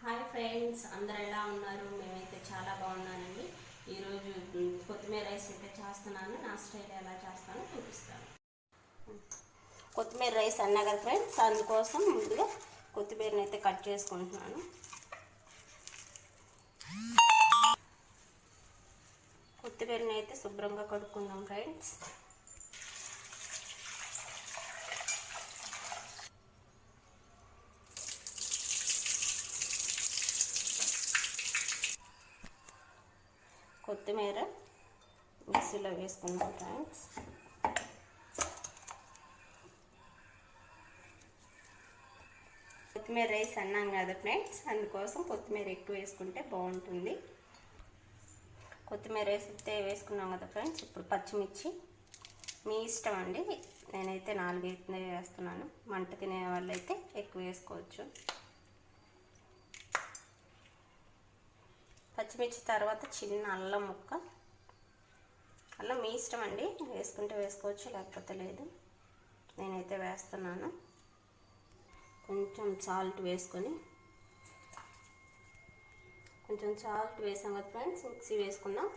Hi friends, అందరు ఎలా ఉన్నారు? మేమైతే చాలా బాగున్నానండి. ఈరోజు కొత్తిమీర రైస్ అయితే చేస్తున్నాను. నా స్టైల్ ఎలా చేస్తానో చూపిస్తాను. కొత్తిమీర రైస్ అన్నా కదా ఫ్రెండ్స్, అందుకోసం ముందుగా కొత్తిమీరని అయితే కట్ చేసుకుంటున్నాను. కొత్తిమీరని అయితే శుభ్రంగా కడుక్కుందాం ఫ్రెండ్స్. కొత్తిమీర మిక్సీలో వేసుకుందాం ఫ్రెండ్స్. కొత్తిమీర రైస్ అన్నాం కదా ఫ్రెండ్స్, అందుకోసం కొత్తిమీర ఎక్కువ వేసుకుంటే బాగుంటుంది. కొత్తిమీర వేస్తే వేసుకున్నాం కదా ఫ్రెండ్స్. ఇప్పుడు పచ్చిమిర్చి మీ ఇష్టం అండి. నేనైతే 4 వేస్తున్నాను. మంట తినే వాళ్ళు అయితే ఎక్కువ వేసుకోవచ్చు. పచ్చిమిర్చి తర్వాత చిన్న అల్లం ముక్క. అల్లం మీ ఇష్టం అండి, వేసుకుంటే వేసుకోవచ్చు, లేకపోతే లేదు. నేనైతే వేస్తున్నాను. కొంచెం సాల్ట్ వేసుకొని, కొంచెం సాల్ట్ వేసాం కదా ఫ్రెండ్స్, మిక్సీ వేసుకున్నాం.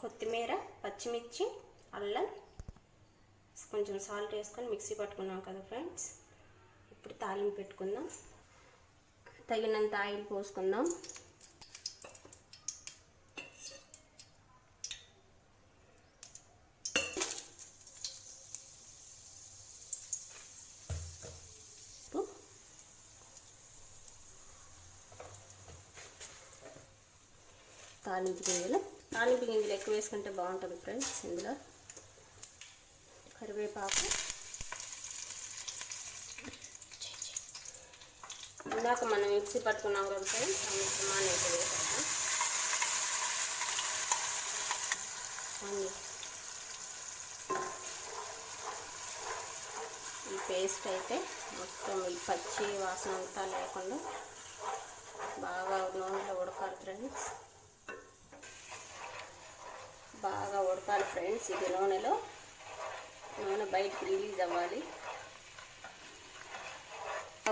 కొత్తిమీర, పచ్చిమిర్చి, అల్లం, కొంచెం సాల్ట్ వేసుకొని మిక్సీ పట్టుకున్నాం కదా ఫ్రెండ్స్. ఇప్పుడు తాలింపు పెట్టుకుందాం. తగినంత ఆయిల్ పోసుకుందాం. తాలింపు గింజలు ఎక్కువ వేసుకుంటే బాగుంటుంది ఫ్రెండ్స్. ఇందులో కరివేపాకు, ఇందాక మనం మిక్సీ పట్టుకున్నాం కదా ఫ్రెండ్స్, ఆ మిశ్రమాన్ని అయితే వేసేద్దాం. ఈ పేస్ట్ అయితే మొత్తం ఈ పచ్చి వాసన అంతా లేకుండా బాగా నూనెలో ఉడకాలి ఫ్రెండ్స్. బాగా ఉడకాలి ఫ్రెండ్స్. ఇది నూనె బయటికి రిలీజ్ అవ్వాలి.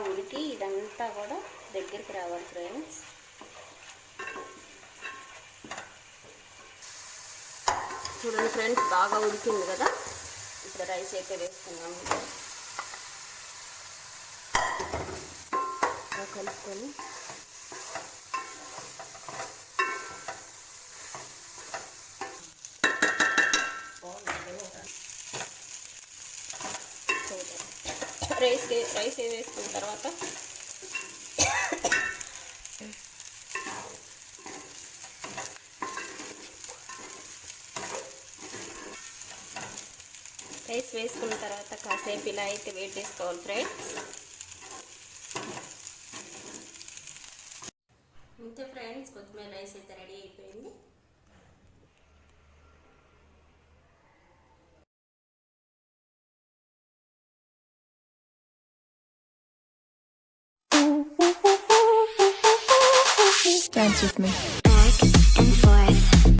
ఉడికి ఇదంతా కూడా దగ్గరికి రావాలి ఫ్రెండ్స్. చూడండి ఫ్రెండ్స్, బాగా ఉడికింది కదా. ఇప్పుడు రైస్ అయితే వేసుకున్నాము. కలుపుకొని రైస్ వేసుకున్న తర్వాత కాసేపు ఇలా అయితే వెయిట్ చేసుకోవాలి ఫ్రెండ్స్. ఇంతే ఫ్రెండ్స్, కొత్తిమీర రైస్ అయితే రెడీ అయిపోయింది. Dance with me.